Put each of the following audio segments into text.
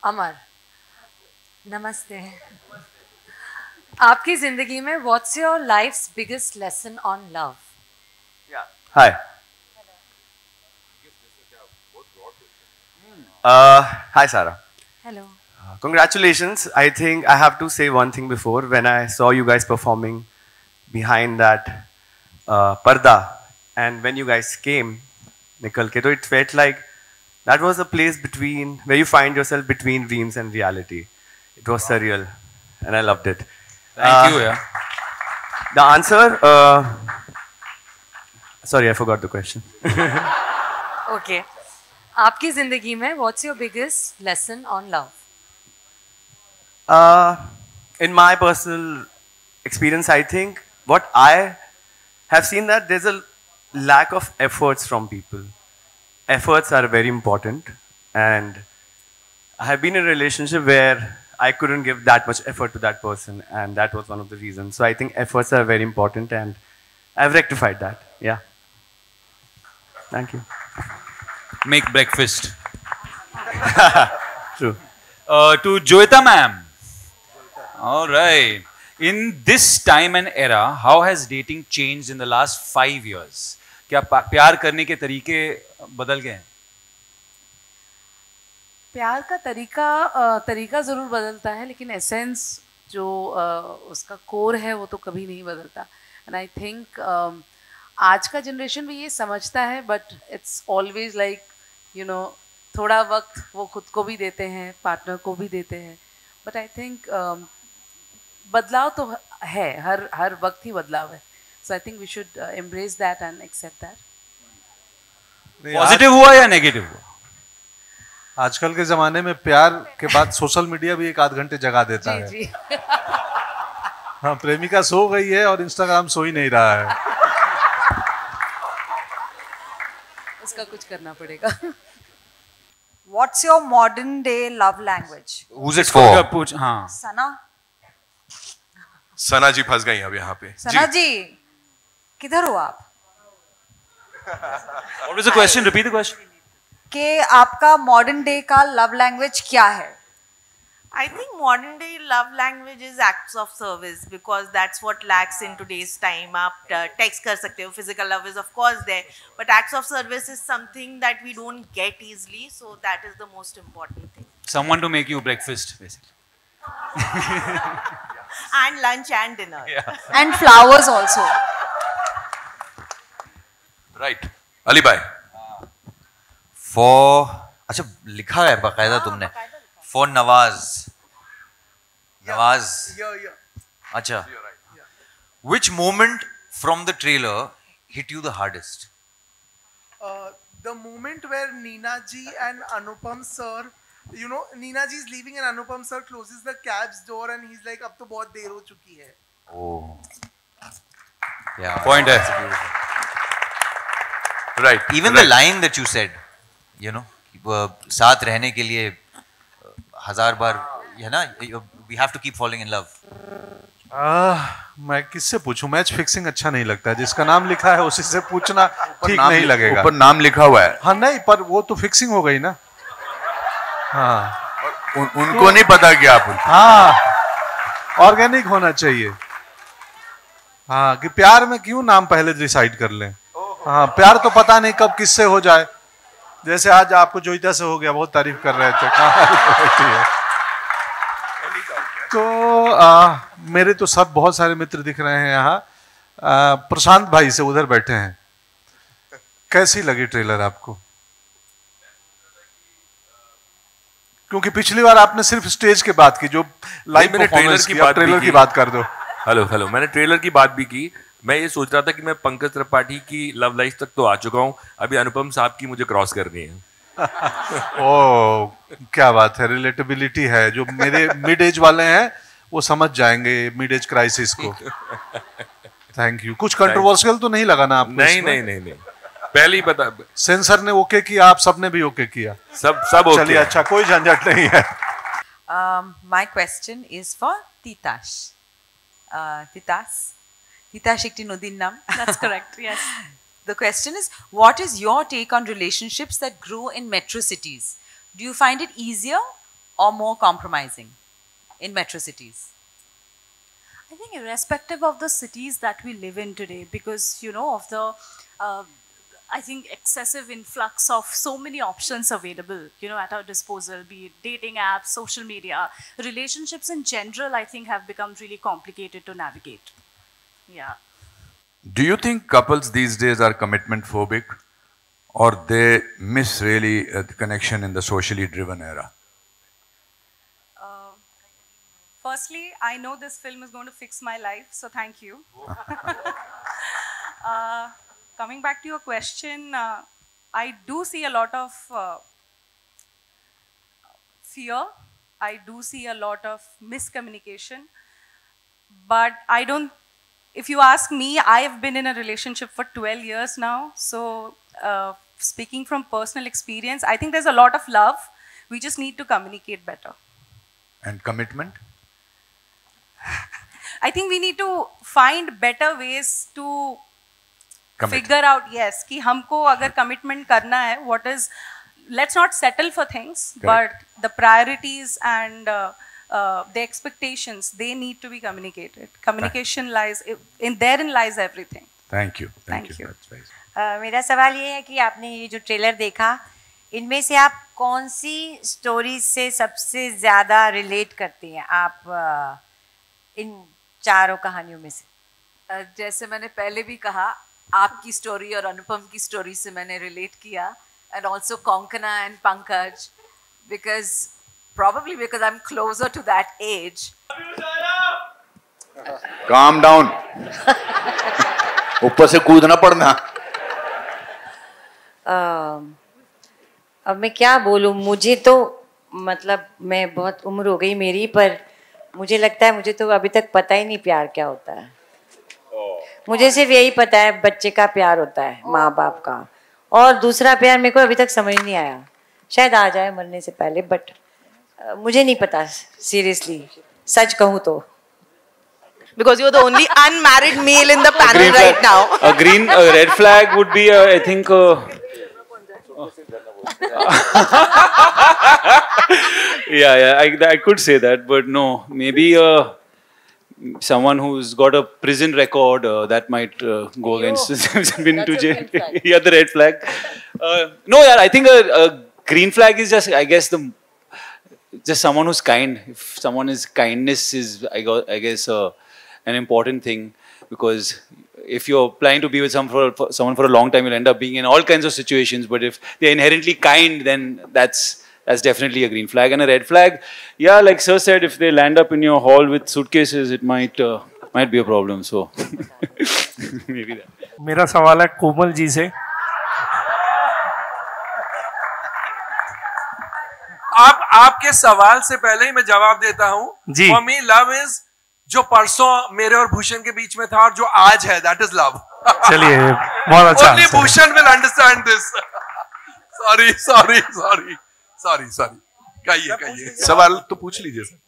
अमर, नमस्ते। आपकी जिंदगी में what's your life's biggest lesson on love? Hi. Hi, Sarah. Hello. Congratulations. I think I have to say one thing before. When I saw you guys performing behind that parda, and when you guys came, nikal ke, so it felt like that was a place between where you find yourself between dreams and reality. It was surreal, and I loved it. Thank you. Yeah. The answer. Sorry, I forgot the question. Okay. आपकी जिंदगी में what's your biggest lesson on love? In my personal experience, I think what I have seen that there's a lack of efforts from people. Efforts are very important, and I have been in a relationship where I couldn't give that much effort to that person, and that was one of the reasons. So I think efforts are very important, and I've rectified that. Yeah. Thank you. Make breakfast. True. To Joyita ma'am. All right. In this time and era, how has dating changed in the last 5 years? क्या प्यार करने के तरीके बदल गए हैं? प्यार का तरीका ज़रूर बदलता है, लेकिन एसेंस जो उसका कोर है वो तो कभी नहीं बदलता. एंड आई थिंक आज का जनरेशन भी ये समझता है, but it's always like you know थोड़ा वक्त वो खुद को भी देते हैं, पार्टनर को भी देते हैं. बट आई थिंक बदलाव तो है, हर वक्त ही बदलाव है. So I think we should embrace that and accept that. Positive हुआ या नेगेटिव हुआ? आजकल के जमाने में प्यार के बाद सोशल मीडिया भी 1 आध घंटे जगा देता है. जी. हाँ, प्रेमिका सो गई है और इंस्टाग्राम सो ही नहीं रहा है. उसका कुछ करना पड़ेगा. What's your modern day love language? Who's it for? पूछ. हाँ. सना. सना जी फंस गई अब यहाँ पे. सना जी किधर हो आप? What was the question? Repeat the question. कि आपका मॉडर्न डे का लव लैंग्वेज क्या है? I think modern day love language is acts of service because that's what lacks in today's time. आप text कर सकते हो, physical love is of course there, but acts of service is something that we don't get easily, so that is the most important thing. Someone to make you breakfast, basically. And lunch and dinner. Yeah. And flowers also. Right. Ali भाई. अच्छा लिखा है बाकायदा तुमने. For Nawaz. अच्छा. Which moment from the trailer hit you the hardest? The moment where Neena ji and Anupam sir, you know, Neena ji is leaving and Anupam sir closes the cab's door and he's like, अब तो बहुत देर हो चुकी है. Oh. Yeah. Point है. Right. Even the line that you said, you know, साथ रहने के लिए 1000 बार, है ना, we have to keep falling in love. मैं किससे पूछूं? मैच फिक्सिंग अच्छा नहीं लगता है. जिसका नाम लिखा है उसी से पूछना ठीक नहीं लगेगा. ऊपर नाम लिखा हुआ है. हाँ नहीं, पर वो तो फिक्सिंग हो गई ना. हाँ. उनको नहीं पता क्या आप. हाँ, ऑर्गेनिक होना चाहिए. हाँ, कि प्यार में क्यों नाम पहले डिसाइड कर लें. हाँ, प्यार तो पता नहीं कब किससे हो जाए. जैसे आज आपको जोईता से हो गया, बहुत तारीफ कर रहे थे. कहाँ है तो मेरे तो सब बहुत सारे मित्र दिख रहे हैं यहाँ. प्रशांत भाई से उधर बैठे हैं. कैसी लगी ट्रेलर आपको? क्योंकि पिछली बार आपने सिर्फ स्टेज की बात की, जो लाइव मैंने परफॉर्मेंस की, अब ट्रेलर की बात कर दो। हेलो, मैंने ट्रेलर की बात भी की। मैं ये सोच रहा था कि मैं पंकज त्रिपाठी की लव लाइफ तक तो आ चुका हूँ, अभी अनुपम साहब की मुझे क्रॉस करनी है। ओ, क्या बात है, रिलेटेबिलिटी है। जो मेरे मिड एज वाले हैं वो समझ जाएंगे मिड एज क्राइसिस को। Thank you. कुछ कंट्रोवर्शियल तो नहीं लगा ना आपको? नहीं, पहले ही बता। सेंसर ने ओके किया, आप सबने भी ओके किया? सब ओके। चलिए, अच्छा, कोई झंझट नहीं है। My question is for Titash. Titash একটি নদীর নাম. That's correct, yes. The question is, what is your take on relationships that grow in metro cities? Do you find it easier or more compromising in metro cities? I think irrespective of the cities that we live in today, because of the I think excessive influx of so many options available at our disposal, be it dating apps, social media, relationships in general, I think have become really complicated to navigate. Yeah. Do you think couples these days are commitment phobic, or they miss really the connection in the socially driven era? Firstly, I know this film is going to fix my life, so thank you. Coming back to your question, I do see a lot of fear. I do see a lot of miscommunication. But I don't, if you ask me, I have been in a relationship for 12 years now. So speaking from personal experience, I think there's a lot of love. We just need to communicate better. And commitment? I think we need to find better ways to figure out, yes, कि हमको अगर commitment करना है, what is, let's not settle for things, but the priorities and the expectations, they need to be communicated. Communication lies, therein lies everything. Thank you. Thank you. मेरा सवाल ये है कि आपने ये जो ट्रेलर देखा, इनमें से आप कौन सी स्टोरी से सबसे ज़्यादा रिलेट करती हैं आप इन चारों कहानियों में से? जैसे मैंने पहले भी कहा, आपकी स्टोरी और अनुपम की स्टोरी से मैंने रिलेट किया, and also Konkona and Pankaj, probably because I'm closer to that age. Calm down. ऊपर से कूदना पड़ना। अब मैं क्या बोलूँ, मुझे तो मतलब मैं बहुत उम्र हो गई मेरी, पर मुझे लगता है मुझे तो अभी तक पता ही नहीं प्यार क्या होता है। मुझे सिर्फ यही पता है बच्चे का प्यार होता है, माँ बाप का, और दूसरा प्यार मेरे को अभी तक समझ नहीं आया। शायद आ जाए मरने से पहले, बट मुझे नहीं पता सीरियसली, सच कहूँ तो। Because you're the only unmarried male in the panel right now. A red flag would be, I think. I could say that, but no, maybe someone who's got a prison record that might go against. Been to jail. Yeah, the red flag. No, yeah, I think a green flag is just, I guess, just someone who's kind. If someone is kindness is, I guess, an important thing, because if you're planning to be with someone for a long time, you'll end up being in all kinds of situations. But if they're inherently kind, then that's definitely a green flag. And a red flag, yeah, like Sir said, if they land up in your hall with suitcases, it might be a problem. So maybe that. मेरा सवाल है कोमल जी से। आपके सवाल से पहले ही मैं जवाब देता हूँ। For me, love is जो परसों मेरे और भूषण के बीच में था और जो आज है, that is love. चलिए, बहुत अच्छा। Only Bhushan will understand this. Sorry. कहिए। सवाल तो पूछ लीजिए सर।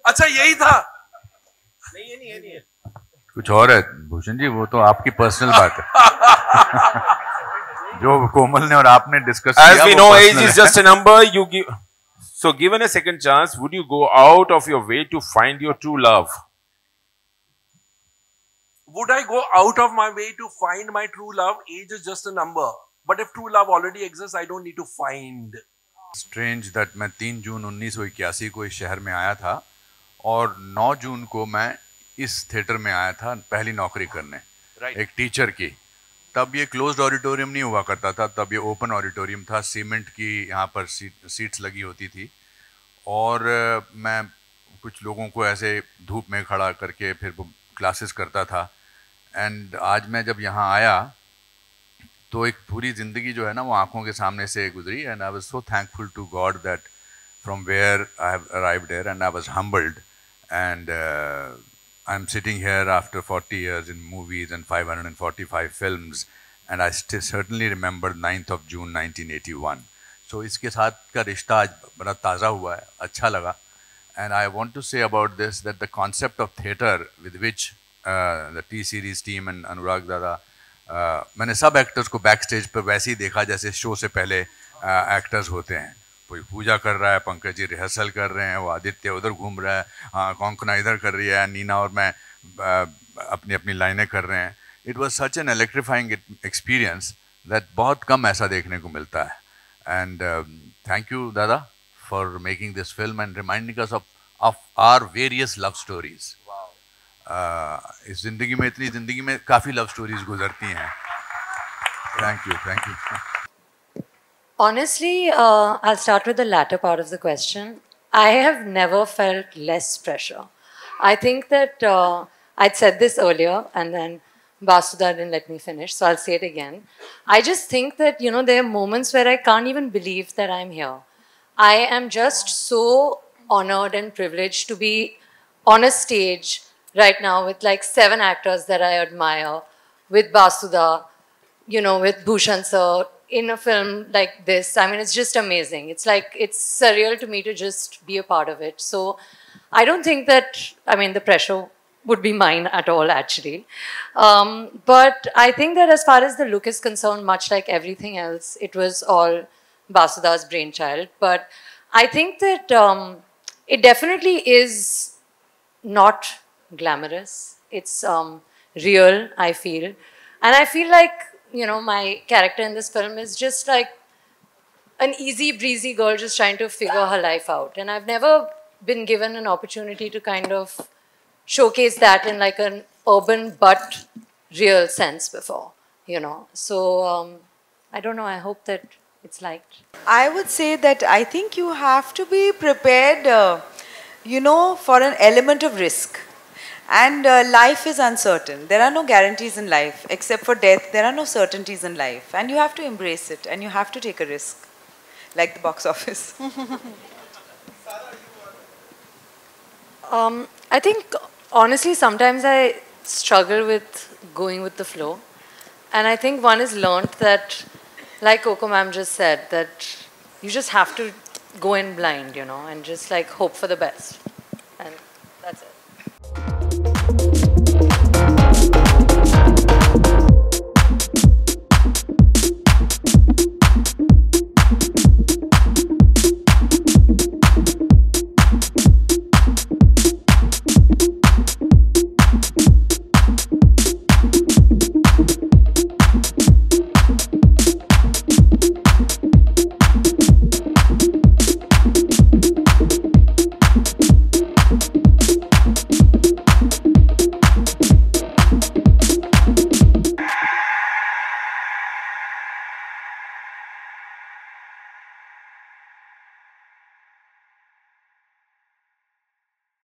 अच्छा, यही था। नहीं है। कुछ और है भूषण जी, वो तो आपकी पर्सनल बात है। जो कोमल ने और आपने डिस्कस किया। As we know, age is just a number. You give. So, given a second chance, would you go out of your way to find your true love? Would I go out of my way to find my true love? Age is just a number. But if true love already exists, I don't need to find. Strange that मैं 3 जून 1981 को इस शहर में आया था और 9 जून को मैं इस थिएटर में आया था पहली नौकरी करने, एक टीचर की। तब ये क्लोज्ड ऑडिटोरियम नहीं हुआ करता था, तब ये ओपन ऑडिटोरियम था, सीमेंट की यहाँ पर सीट्स लगी होती थी और मैं कुछ लोगों को ऐसे धूप में खड़ा करके फिर क्लासेस करता था। एंड आज मैं जब यहाँ आया तो एक पूरी ज़िंदगी जो है ना वो आंखों के सामने से गुजरी and I was so thankful to God that from where I have arrived there and I was humbled and I am sitting here after 40 years in movies and 545 films and I still certainly remember 9th of June 1981. So इसके साथ का रिश्ता आज बड़ा ताज़ा हुआ है, अच्छा लगा। And I want to say about this that the concept of theatre with which the T-Series team and Anurag Dada, मैंने सब एक्टर्स को बैक स्टेज पर वैसे ही देखा जैसे शो से पहले एक्टर्स होते हैं। कोई पूजा कर रहा है, पंकज जी रिहर्सल कर रहे हैं, वो आदित्य उधर घूम रहा है, कौंकना इधर कर रही है, नीना और मैं अपनी अपनी लाइनें कर रहे हैं। It was such an electrifying experience that बहुत कम ऐसा देखने को मिलता है। एंड थैंक यू दादा for making this film and reminding us of our various love stories. इस जिंदगी में इतनी जिंदगी में काफी love stories गुजरती हैं. Thank you. Honestly, I'll start with the latter part of the question. I have never felt less pressure. I think that I'd said this earlier and then Vasudha didn't let me finish, so I'll say it again. I just think that, you know, there are moments where I can't even believe that I'm here. I am just so honored and privileged to be on a stage right now with like 7 actors that I admire, with Vasudha, you know, with Bhushan sir, in a film like this. I mean, it's just amazing. It's like, it's surreal to me to just be a part of it. So I don't think that, I mean, the pressure would be mine at all, actually. But I think that as far as the look is concerned, much like everything else, it was all Vasuda's brainchild. But I think that it definitely is not glamorous. It's real, I feel. And I feel like, you know, my character in this film is just like an easy breezy girl just trying to figure her life out. And I've never been given an opportunity to kind of showcase that in like an urban but real sense before, you know. So I don't know, I hope that it's liked. I would say that I think you have to be prepared, you know, for an element of risk. And life is uncertain. There are no guarantees in life. Except for death, there are no certainties in life. And you have to embrace it. And you have to take a risk. Like the box office. I think, honestly, sometimes I struggle with going with the flow. And I think one is learnt that, like Coco ma'am just said, that you just have to go in blind, you know, and just like hope for the best. And that's it.